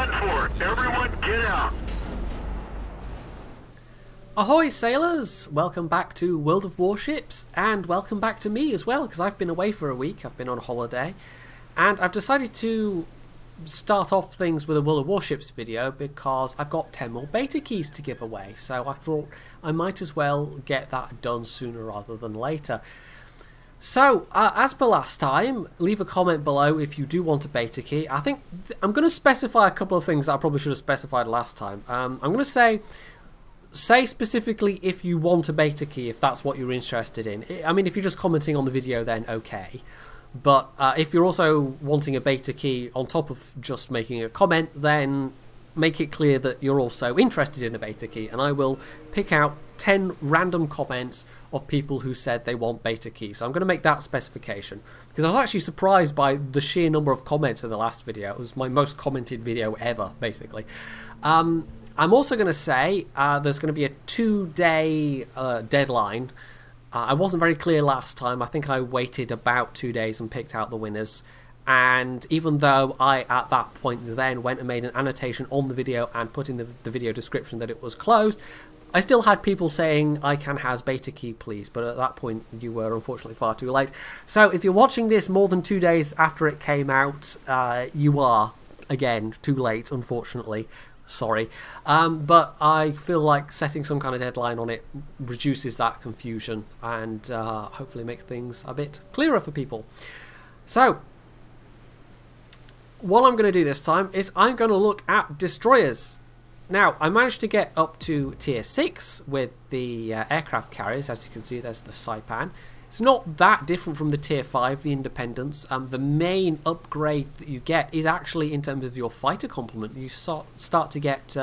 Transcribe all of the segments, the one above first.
done for. Everyone get out. Ahoy sailors! Welcome back to World of Warships, and welcome back to me as well, because I've been away for a week. I've been on holiday, and I've decided to start off things with a World of Warships video because I've got 10 more beta keys to give away, so I thought I might as well get that done sooner rather than later. So, as per last time, leave a comment below if you do want a beta key. I think I'm going to specify a couple of things that I probably should have specified last time. I'm going to say specifically if you want a beta key, if that's what you're interested in. I mean, if you're just commenting on the video, then okay. But if you're also wanting a beta key on top of just making a comment, then make it clear that you're also interested in a beta key, and I will pick out 10 random comments of people who said they want beta keys. So I'm going to make that specification, because I was actually surprised by the sheer number of comments in the last video. It was my most commented video ever, basically. I'm also going to say there's going to be a 2-day deadline. I wasn't very clear last time. I think I waited about 2 days and picked out the winners. And even though I, at that point then, went and made an annotation on the video and put in the video description that it was closed, I still had people saying, ICANN has beta key please, but at that point you were unfortunately far too late. So if you're watching this more than 2 days after it came out, you are, again, too late, unfortunately. Sorry. But I feel like setting some kind of deadline on it reduces that confusion and hopefully make things a bit clearer for people. So, what I'm going to do this time is I'm going to look at destroyers. Now, I managed to get up to tier 6 with the aircraft carriers. As you can see, there's the Saipan. It's not that different from the tier 5, the Independence. The main upgrade that you get is actually in terms of your fighter complement. You start to get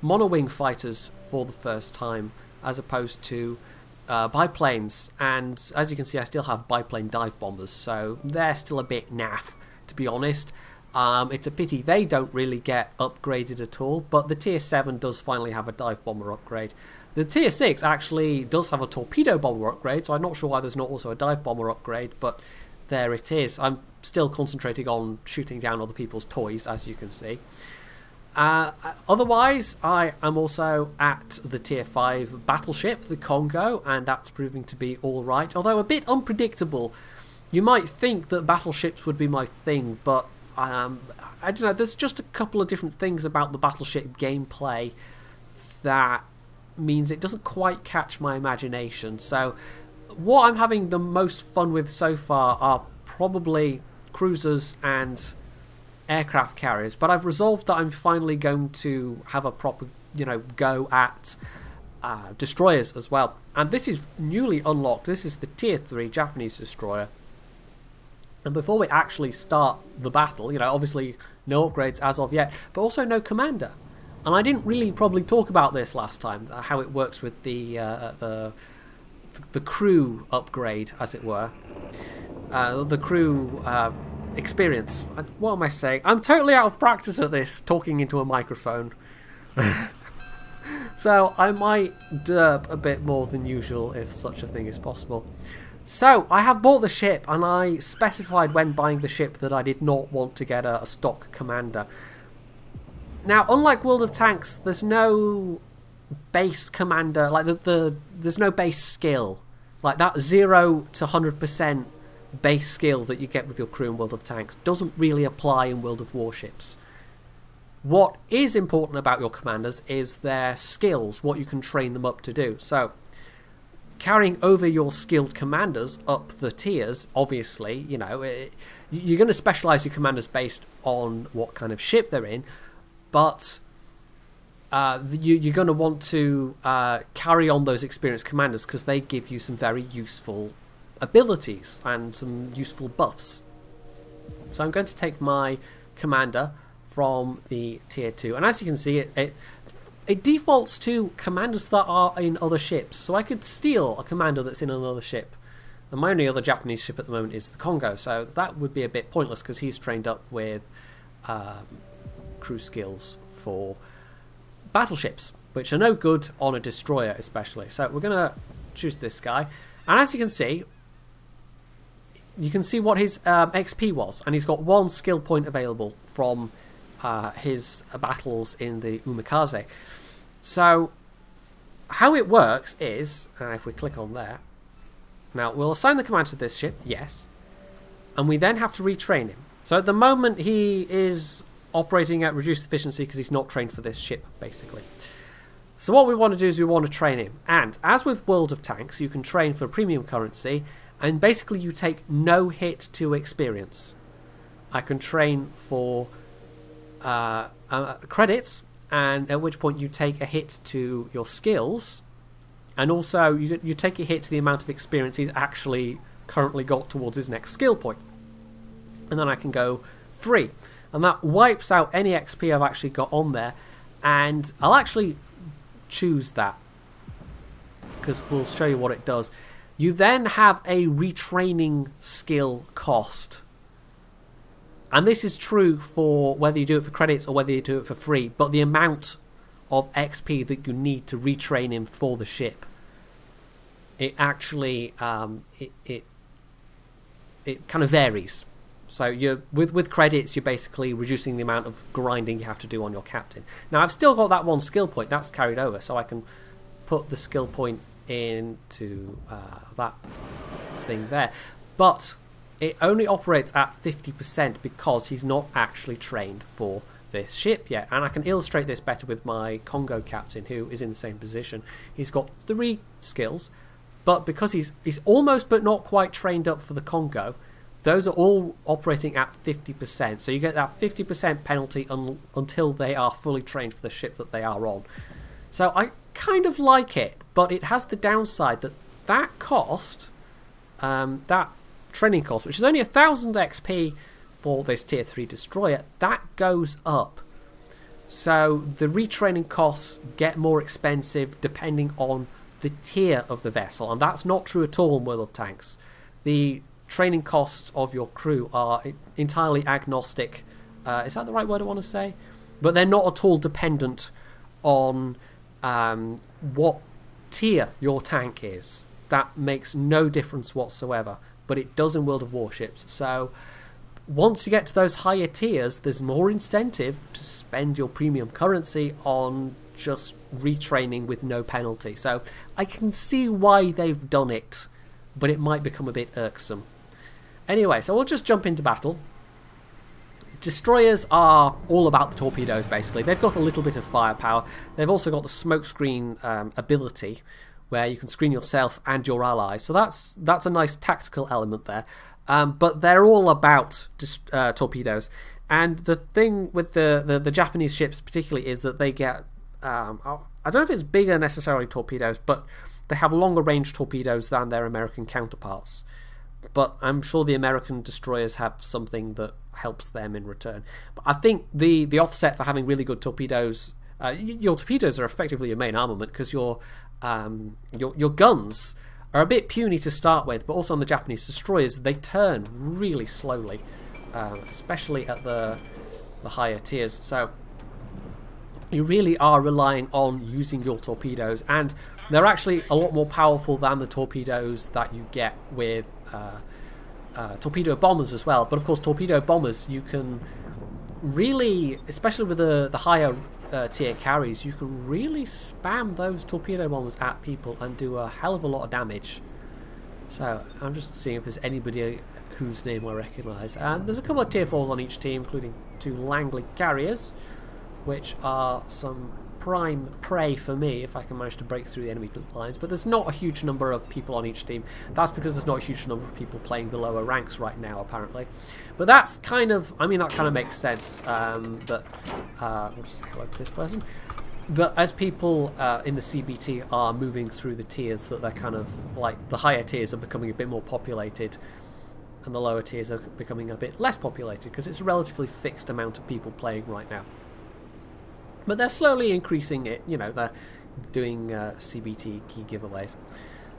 monowing fighters for the first time, as opposed to biplanes. And as you can see, I still have biplane dive bombers, so they're still a bit naff, to be honest. It's a pity they don't really get upgraded at all, but the tier 7 does finally have a dive bomber upgrade. The tier 6 actually does have a torpedo bomber upgrade, so I'm not sure why there's not also a dive bomber upgrade, but there it is. I'm still concentrating on shooting down other people's toys, as you can see. Otherwise, I am also at the tier 5 battleship, the Congo, and that's proving to be alright, although a bit unpredictable. You might think that battleships would be my thing, but I don't know, there's just a couple of different things about the battleship gameplay that means it doesn't quite catch my imagination. So what I'm having the most fun with so far are probably cruisers and aircraft carriers, but I've resolved that I'm finally going to have a proper, go at destroyers as well. And this is newly unlocked. This is the tier 3 Japanese destroyer. And before we actually start the battle, obviously no upgrades as of yet, but also no commander. And I didn't really probably talk about this last time, how it works with the crew upgrade, as it were. The crew experience. What am I saying? I'm totally out of practice at this, talking into a microphone. So I might derp a bit more than usual, if such a thing is possible. So, I have bought the ship, and I specified when buying the ship that I did not want to get a stock commander. Now, unlike World of Tanks, there's no base commander, like there's no base skill. Like that 0 to 100% base skill that you get with your crew in World of Tanks doesn't really apply in World of Warships. What is important about your commanders is their skills, what you can train them up to do. So, carrying over your skilled commanders up the tiers, obviously, you're going to specialise your commanders based on what kind of ship they're in, but you're going to want to carry on those experienced commanders because they give you some very useful abilities and some useful buffs. So I'm going to take my commander from the tier 2, and as you can see, it defaults to commanders that are in other ships, so I could steal a commander that's in another ship. And my only other Japanese ship at the moment is the Congo, so that would be a bit pointless because he's trained up with crew skills for battleships, which are no good on a destroyer especially. So we're going to choose this guy, and as you can see what his XP was, and he's got 1 skill point available from his battles in the Umikaze. So how it works is, if we click on there, now we'll assign the command to this ship, yes, and we then have to retrain him. So at the moment he is operating at reduced efficiency because he's not trained for this ship, basically. So what we want to do is we want to train him, and as with World of Tanks, you can train for premium currency, and basically you take no hit to experience. I can train for credits, and at which point you take a hit to your skills, and also you take a hit to the amount of experience he's actually currently got towards his next skill point. And then I can go free, and that wipes out any XP I've actually got on there, and I'll actually choose that because we'll show you what it does. You then have a retraining skill cost, and this is true for whether you do it for credits or whether you do it for free, but the amount of XP that you need to retrain him for the ship, it actually it kind of varies. So you're with credits, you're basically reducing the amount of grinding you have to do on your captain. Now I've still got that one skill point that's carried over, so I can put the skill point into that thing there, but it only operates at 50% because he's not actually trained for this ship yet. And I can illustrate this better with my Congo captain, who is in the same position. He's got 3 skills, but because he's almost but not quite trained up for the Congo, those are all operating at 50%. So you get that 50% penalty until they are fully trained for the ship that they are on. So I kind of like it, but it has the downside that cost, that training cost, which is only 1,000 XP for this tier 3 destroyer, that goes up. So the retraining costs get more expensive depending on the tier of the vessel, and that's not true at all in World of Tanks. The training costs of your crew are entirely agnostic. Is that the right word I want to say? But they're not at all dependent on what tier your tank is. That makes no difference whatsoever, but it does in World of Warships. So once you get to those higher tiers, there's more incentive to spend your premium currency on just retraining with no penalty. So I can see why they've done it, but it might become a bit irksome. Anyway, so we'll just jump into battle. Destroyers are all about the torpedoes, basically. They've got a little bit of firepower. They've also got the smokescreen ability, where you can screen yourself and your allies. So that's a nice tactical element there. But they're all about torpedoes. And the thing with the Japanese ships particularly is that they get... I don't know if it's bigger necessarily torpedoes, but they have longer range torpedoes than their American counterparts. But I'm sure the American destroyers have something that helps them in return. But I think the offset for having really good torpedoes, your torpedoes are effectively your main armament, because your guns are a bit puny to start with, but also on the Japanese destroyers they turn really slowly, especially at the higher tiers. So you really are relying on using your torpedoes, and they're actually a lot more powerful than the torpedoes that you get with torpedo bombers as well. But of course, torpedo bombers, you can really, especially with the higher tier carries, you can really spam those torpedo bombers at people and do a hell of a lot of damage. So I'm just seeing if there's anybody whose name I recognise. There's a couple of tier 4s on each team, including 2 Langley carriers, which are some prime prey for me if I can manage to break through the enemy lines. But there's not a huge number of people on each team. That's because there's not a huge number of people playing the lower ranks right now, apparently. But that's kind of, I mean, that kind of makes sense. But we'll just go to this person. But as people in the CBT are moving through the tiers, that they're kind of like, the higher tiers are becoming a bit more populated, and the lower tiers are becoming a bit less populated, because it's a relatively fixed amount of people playing right now. But they're slowly increasing it, you know, they're doing CBT key giveaways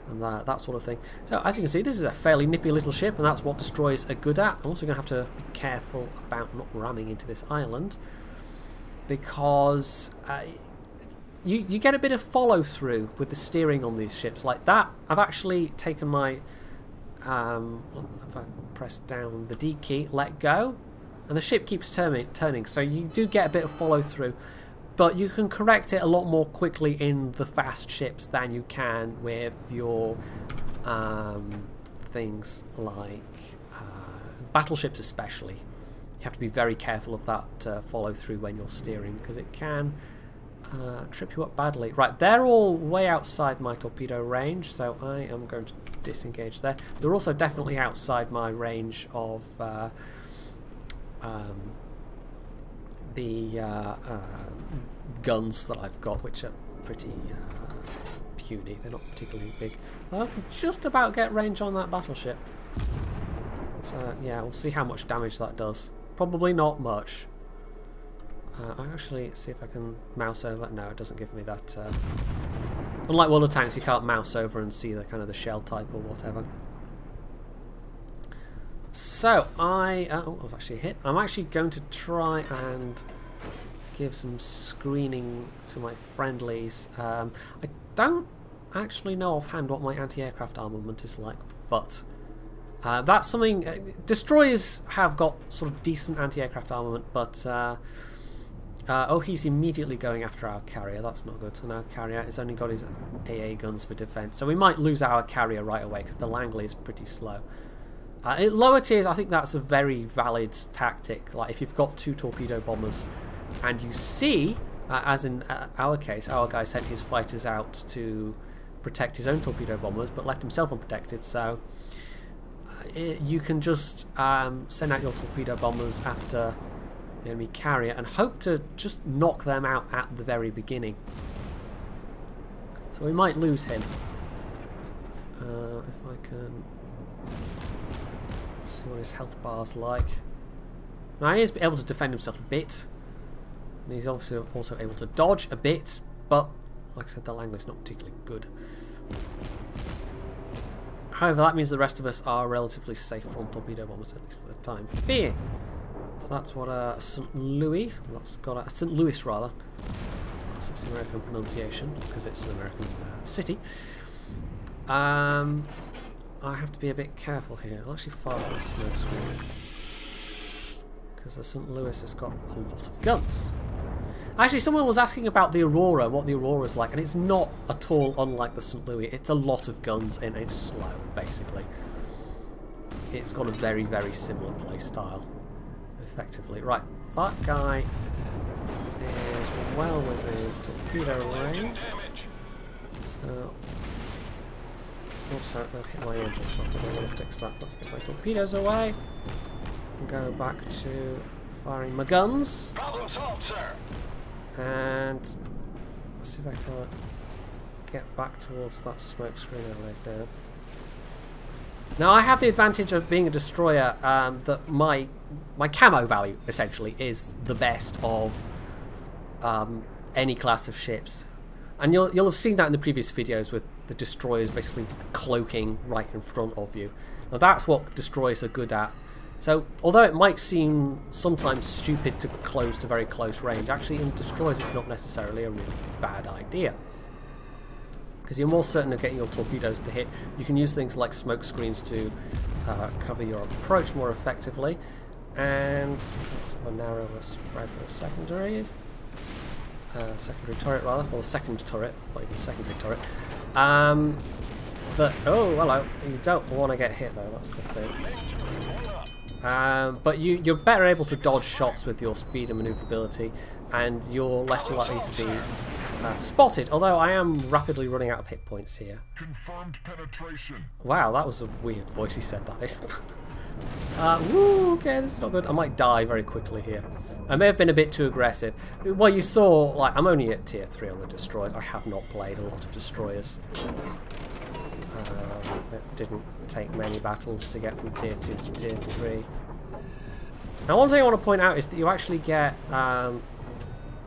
and that sort of thing. So as you can see, this is a fairly nippy little ship, and that's what destroyers are good at. I'm also going to have to be careful about not ramming into this island, because you get a bit of follow through with the steering on these ships like that. I've actually taken my if I press down the D key, let go, and the ship keeps turning, so you do get a bit of follow through, but you can correct it a lot more quickly in the fast ships than you can with your things like battleships especially. You have to be very careful of that follow through when you're steering, because it can trip you up badly. Right, they're all way outside my torpedo range, so I am going to disengage there. They're also definitely outside my range of the guns that I've got, which are pretty puny. They're not particularly big. I can just about get range on that battleship. So yeah, we'll see how much damage that does. Probably not much. I actually see if I can mouse over. No, it doesn't give me that. Unlike World of Tanks, you can't mouse over and see the kind of the shell type or whatever. So I was actually hit. I'm actually going to try and give some screening to my friendlies. I don't actually know offhand what my anti-aircraft armament is like, but that's something. Destroyers have got sort of decent anti-aircraft armament, but oh, he's immediately going after our carrier. That's not good. And our carrier has only got his AA guns for defense, so we might lose our carrier right away because the Langley is pretty slow. In lower tiers, I think that's a very valid tactic. Like if you've got 2 torpedo bombers and you see, as in our case, our guy sent his fighters out to protect his own torpedo bombers but left himself unprotected, so you can just send out your torpedo bombers after the enemy carrier and hope to just knock them out at the very beginning. So we might lose him. If I can see what his health bar's like. Now he is able to defend himself a bit, and he's obviously also able to dodge a bit, but like I said, the Langley's not particularly good. However, that means the rest of us are relatively safe from torpedo bombers, at least for the time being. So that's what St. Louis, that's got St. Louis rather. It's the American pronunciation because it's an American city. I have to be a bit careful here. I'll actually fire my smoke screen because the St. Louis has got a lot of guns. Actually, someone was asking about the Aurora, what the Aurora is like, and it's not at all unlike the St. Louis. It's a lot of guns and it's slow, basically. It's got a very, very similar play style, effectively. Right, that guy is well within torpedo range. So, also, they'll hit my engine, so I'm going to fix that. Let's get my torpedoes away and go back to firing my guns. Problem solved, sir. And let's see if I can get back towards that smoke screen I laid down. Now I have the advantage of being a destroyer that my camo value essentially is the best of any class of ships, and you'll have seen that in the previous videos with the destroyers basically cloaking right in front of you. Now that's what destroyers are good at. So, although it might seem sometimes stupid to close to very close range, actually in destroyers it's not necessarily a really bad idea. Because you're more certain of getting your torpedoes to hit. You can use things like smoke screens to cover your approach more effectively. And let's have a narrower spread for the secondary turret rather, or the second turret, not even secondary turret. But, oh, hello, you don't want to get hit though, that's the thing. But you're better able to dodge shots with your speed and manoeuvrability, and you're less likely to be spotted, although I am rapidly running out of hit points here. Confirmed penetration. Wow, that was a weird voice he said that is. Woo, okay, this is not good. I might die very quickly here. I may have been a bit too aggressive. Well, you saw, like, I'm only at tier 3 on the destroyers. I have not played a lot of destroyers. It didn't take many battles to get from tier 2 to tier 3. Now one thing I want to point out is that you actually get a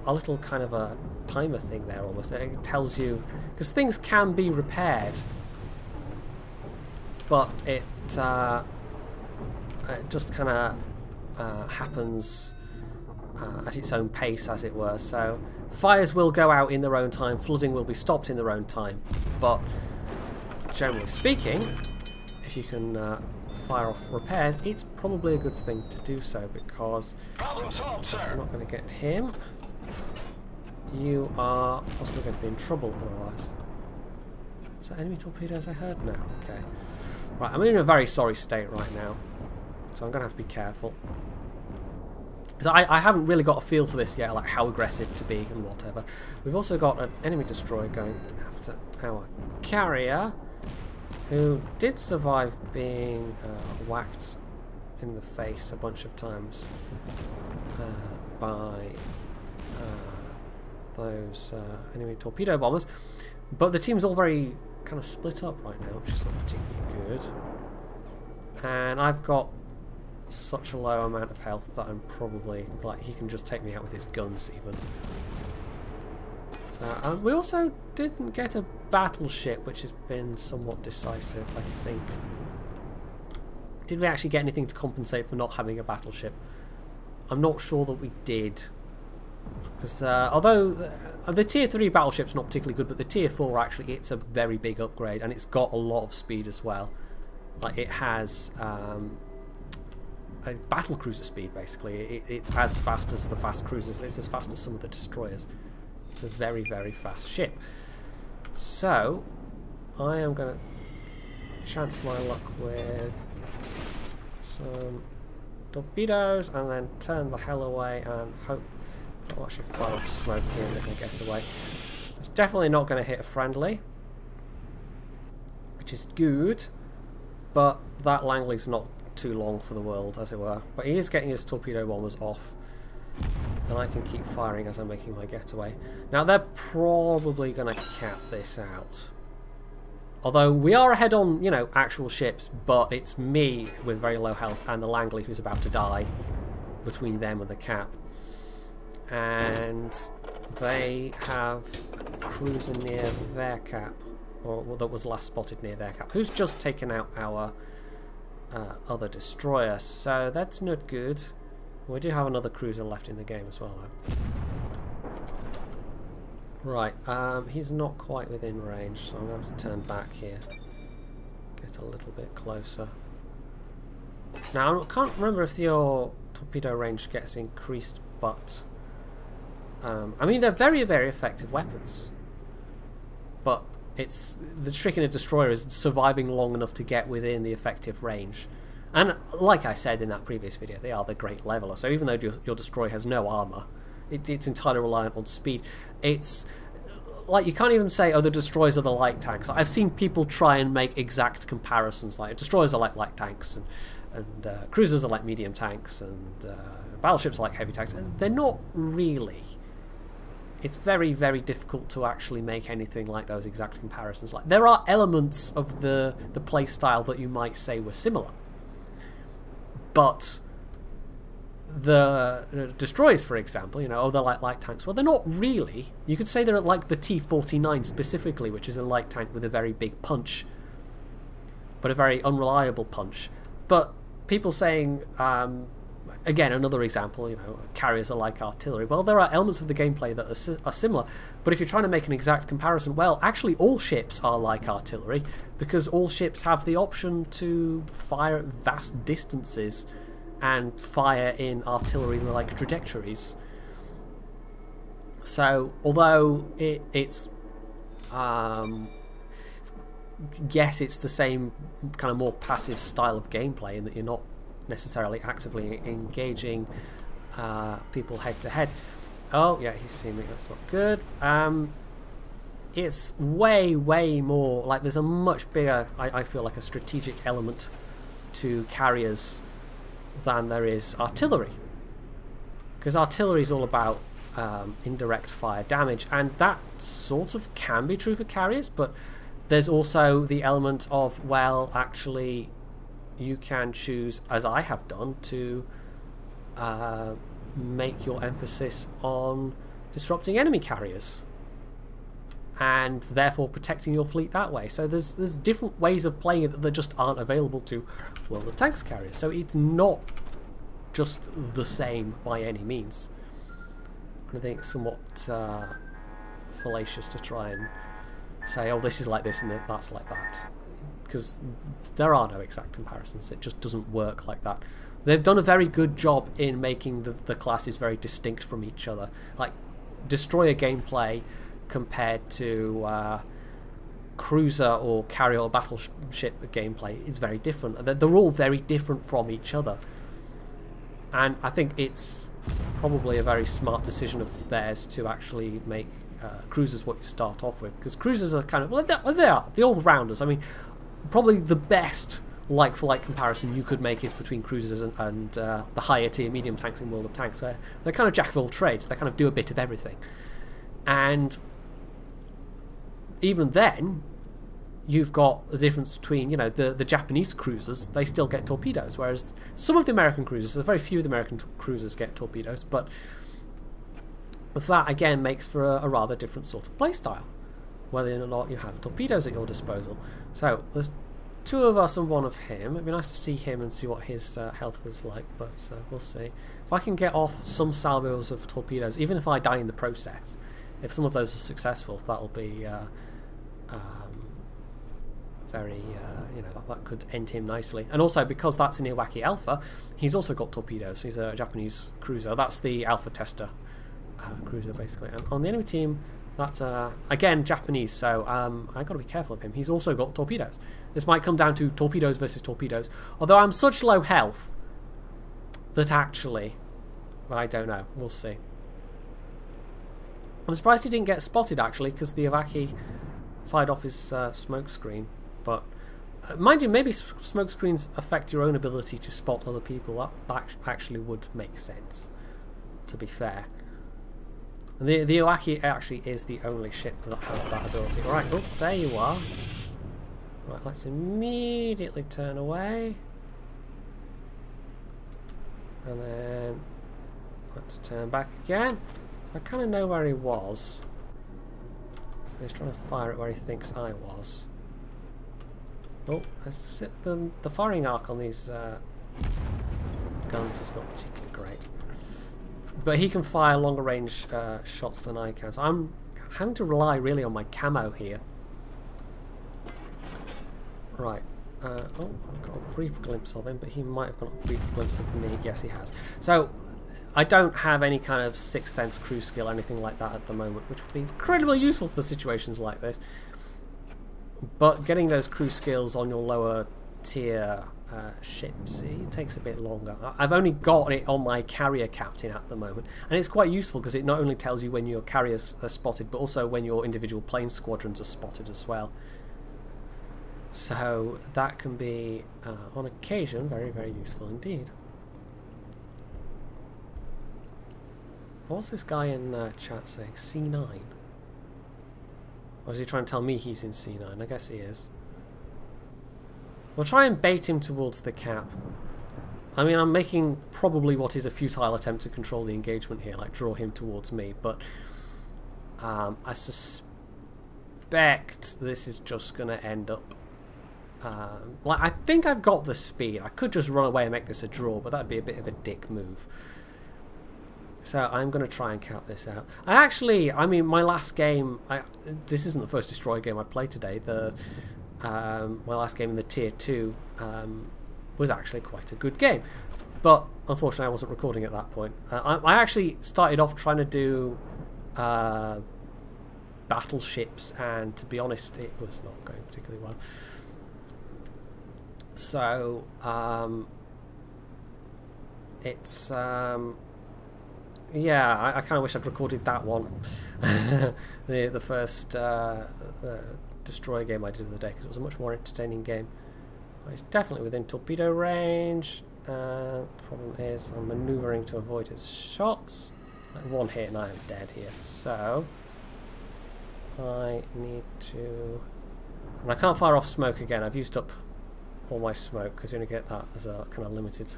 little kind of a timer thing there almost. It tells you, because things can be repaired, but it just kind of happens at its own pace, as it were. So fires will go out in their own time, flooding will be stopped in their own time, but generally speaking, if you can fire off repairs, it's probably a good thing to do so because Problem solved, I'm sir. not going to get him. You are possibly going to be in trouble otherwise. Is that enemy torpedoes I heard? No. Okay. Right, I'm in a very sorry state right now, so I'm going to have to be careful. So I haven't really got a feel for this yet, like how aggressive to be and whatever. We've also got an enemy destroyer going after our carrier, who did survive being whacked in the face a bunch of times by those enemy torpedo bombers. But the team's all very kind of split up right now, which is not particularly good. And I've got such a low amount of health that I'm probably, like, he can just take me out with his guns even. So we also didn't get a battleship, which has been somewhat decisive, I think. Did we actually get anything to compensate for not having a battleship? I'm not sure that we did. Because although the tier 3 battleship's not particularly good, but the tier 4 actually, it's a very big upgrade, and it's got a lot of speed as well. Like, it has a battle cruiser speed, basically. It's as fast as the fast cruisers. It's as fast as some of the destroyers. It's a very, very fast ship. So I am going to chance my luck with some torpedoes and then turn the hell away and hope I'll actually fire off smoke here and they can get away. It's definitely not going to hit a friendly, which is good, but that Langley's not too long for the world, as it were. But he is getting his torpedo bombers off, and I can keep firing as I'm making my getaway. Now they're probably going to cap this out. Although we are ahead on, you know, actual ships, but it's me with very low health and the Langley who's about to die between them and the cap. And they have a cruiser near their cap, or that was last spotted near their cap, who's just taken out our other destroyer. So that's not good. We do have another cruiser left in the game as well, though. Right, he's not quite within range, so I'm going to have to turn back here. Get a little bit closer. Now, I can't remember if your torpedo range gets increased, but I mean, they're very, very effective weapons. But it's the trick in a destroyer is surviving long enough to get within the effective range. And like I said in that previous video, they are the great leveler. So even though your destroyer has no armor, it's entirely reliant on speed. It's like, you can't even say, oh, the destroyers are the light tanks. I've seen people try and make exact comparisons, like destroyers are like light tanks, and cruisers are like medium tanks, and battleships are like heavy tanks. And they're not really. It's very, very difficult to actually make anything like those exact comparisons. Like, there are elements of the play style that you might say were similar, but the destroyers, for example, you know, oh, they're like light tanks. Well, they're not really. You could say they're like the T-49 specifically, which is a light tank with a very big punch, but a very unreliable punch. But people saying, again, another example, you know, carriers are like artillery. Well, there are elements of the gameplay that are similar, but if you're trying to make an exact comparison, well, actually all ships are like artillery, because all ships have the option to fire at vast distances and fire in artillery-like trajectories. So, although it's yes, it's the same kind of more passive style of gameplay in that you're not necessarily actively engaging people head to head. Oh yeah, he's seen me. That's not good. It's way, way more like there's a much bigger, I feel like, a strategic element to carriers than there is artillery, because artillery is all about indirect fire damage, and that sort of can be true for carriers, but there's also the element of, well, actually you can choose, as I have done, to make your emphasis on disrupting enemy carriers and therefore protecting your fleet that way. So there's different ways of playing it that just aren't available to World of Tanks carriers. So it's not just the same by any means. I think it's somewhat fallacious to try and say, oh, this is like this and that's like that, because there are no exact comparisons. It just doesn't work like that. They've done a very good job in making the classes very distinct from each other. Like, destroyer gameplay compared to cruiser or carrier or battleship gameplay is very different. They're all very different from each other. And I think it's probably a very smart decision of theirs to actually make cruisers what you start off with. Because cruisers are kind of... Well, they are. The all-rounders. I mean, probably the best like-for-like comparison you could make is between cruisers and the higher-tier medium tanks in World of Tanks, where they're kind of jack of all trades. They kind of do a bit of everything. And even then, you've got the difference between, you know, the Japanese cruisers, they still get torpedoes, whereas some of the American cruisers, very few of the American cruisers get torpedoes, but that again makes for a rather different sort of playstyle, whether or not you have torpedoes at your disposal. So there's 2 of us and 1 of him. It'd be nice to see him and see what his health is like, but we'll see. If I can get off some salvos of torpedoes, even if I die in the process, if some of those are successful, that'll be very, you know, that could end him nicely. And also, because that's an Iwaki Alpha, he's also got torpedoes. He's a Japanese cruiser. That's the Alpha Tester cruiser, basically. And on the enemy team, that's, again, Japanese, so I've got to be careful of him. He's also got torpedoes. This might come down to torpedoes versus torpedoes, although I'm such low health that actually, I don't know. We'll see. I'm surprised he didn't get spotted, actually, because the Iwaki fired off his smoke screen. But mind you, maybe smoke screens affect your own ability to spot other people. That actually would make sense, to be fair. And the Iwaki actually is the only ship that has that ability. Alright, oh, there you are. Right, let's immediately turn away. And then let's turn back again. So I kind of know where he was. He's trying to fire at where he thinks I was. Oh, the firing arc on these guns is not particularly great. But he can fire longer range shots than I can. So I'm having to rely really on my camo here. Right. Oh, I've got a brief glimpse of him, but he might have got a brief glimpse of me. Yes, he has. So I don't have any kind of sixth sense crew skill or anything like that at the moment, which would be incredibly useful for situations like this. But getting those crew skills on your lower tier ships, it takes a bit longer. I've only got it on my carrier captain at the moment, and it's quite useful because it not only tells you when your carriers are spotted, but also when your individual plane squadrons are spotted as well. So that can be, on occasion, very, very useful indeed. What's this guy in chat saying? C9? Or is he trying to tell me he's in C9? I guess he is. We'll try and bait him towards the cap. I mean, I'm making probably what is a futile attempt to control the engagement here, like draw him towards me, but I suspect this is just going to end up... like, I think I've got the speed. I could just run away and make this a draw, but that'd be a bit of a dick move. So I'm going to try and count this out. I mean, my last game... this isn't the first destroyer game I've played today. My last game in the Tier 2 was actually quite a good game. But, unfortunately, I wasn't recording at that point. I actually started off trying to do battleships, and to be honest, it was not going particularly well. So, it's... yeah, I kind of wish I'd recorded that one. the first destroyer game I did the other day, because it was a much more entertaining game. But it's definitely within torpedo range. Problem is I'm manoeuvring to avoid his shots. Like one hit and I am dead here. So I need to... And I can't fire off smoke again. I've used up all my smoke because you only get that as a kind of limited...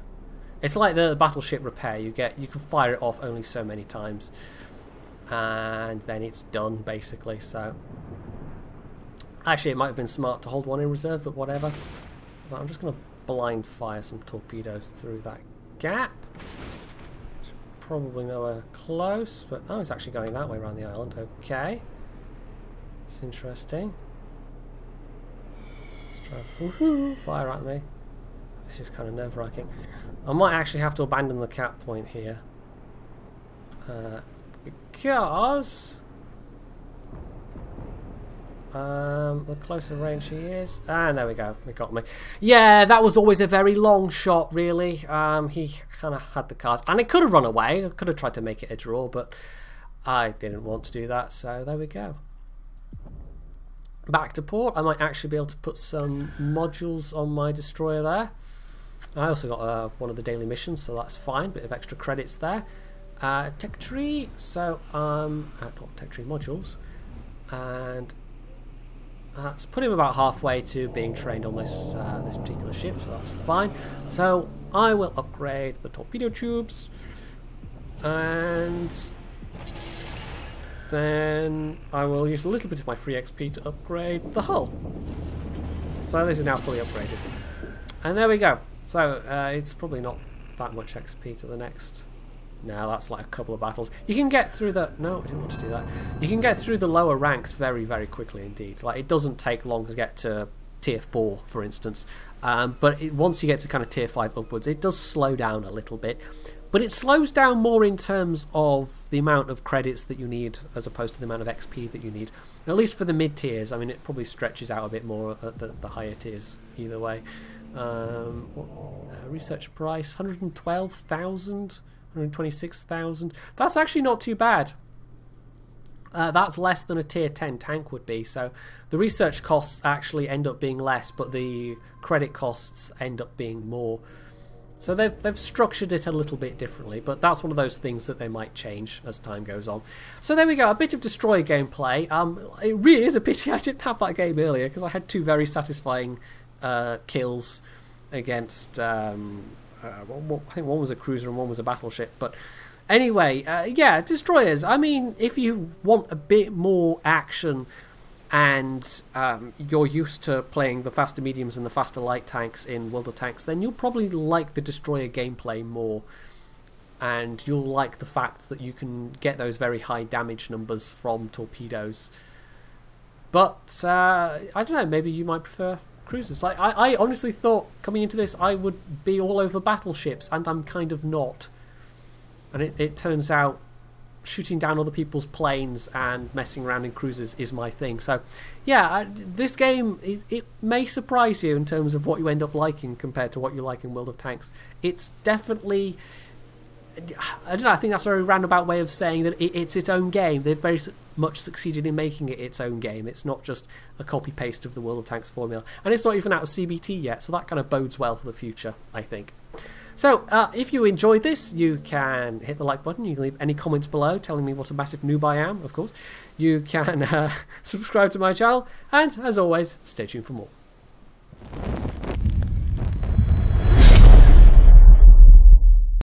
It's like the battleship repair. You can fire it off only so many times, and then it's done basically. So actually, it might have been smart to hold one in reserve, but whatever. So I'm just going to blind fire some torpedoes through that gap. Probably nowhere close, but oh, it's actually going that way around the island. Okay, it's interesting. Let's Fire at me. This is kind of nerve-wracking. I might actually have to abandon the cap point here. Because... the closer range he is... Ah, there we go. It got me. Yeah, that was always a very long shot, really. He kind of had the cards. And it could have run away. I could have tried to make it a draw, but I didn't want to do that, so there we go. Back to port. I might actually be able to put some modules on my destroyer there. I also got one of the daily missions, so that's fine. Bit of extra credits there. Tech tree. So not tech tree modules, and that's put him about halfway to being trained on this this particular ship, so that's fine. So I will upgrade the torpedo tubes, and then I will use a little bit of my free XP to upgrade the hull. So this is now fully upgraded. And there we go. So it's probably not that much XP to the next. No, that's like a couple of battles. You can get through the... No, I didn't want to do that. You can get through the lower ranks very, very quickly indeed. Like, it doesn't take long to get to tier 4, for instance. But once you get to kind of tier 5 upwards, it does slow down a little bit. But it slows down more in terms of the amount of credits that you need as opposed to the amount of XP that you need. At least for the mid-tiers. I mean, it probably stretches out a bit more at the higher tiers either way. Research price, 112,000, 126,000. That's actually not too bad. That's less than a tier 10 tank would be. So the research costs actually end up being less, but the credit costs end up being more. So they've structured it a little bit differently, but that's one of those things that they might change as time goes on. So there we go, a bit of destroyer gameplay. It really is a pity I didn't have that game earlier, because I had two very satisfying kills against, I think one was a cruiser and one was a battleship. But anyway, yeah, destroyers. I mean, if you want a bit more action and you're used to playing the faster mediums and the faster light tanks in World of Tanks, then you'll probably like the destroyer gameplay more, and you'll like the fact that you can get those very high damage numbers from torpedoes. But I don't know, maybe you might prefer cruisers. Like I honestly thought coming into this I would be all over battleships, and I'm kind of not. And it turns out shooting down other people's planes and messing around in cruisers is my thing. So yeah, this game, it may surprise you in terms of what you end up liking compared to what you like in World of Tanks. It's definitely, I don't know, I think that's a very roundabout way of saying that it's its own game. They've very much succeeded in making it its own game. It's not just a copy-paste of the World of Tanks formula. And it's not even out of CBT yet, so that kind of bodes well for the future, I think. So, if you enjoyed this, you can hit the like button. You can leave any comments below telling me what a massive noob I am, of course. You can subscribe to my channel, and as always, stay tuned for more.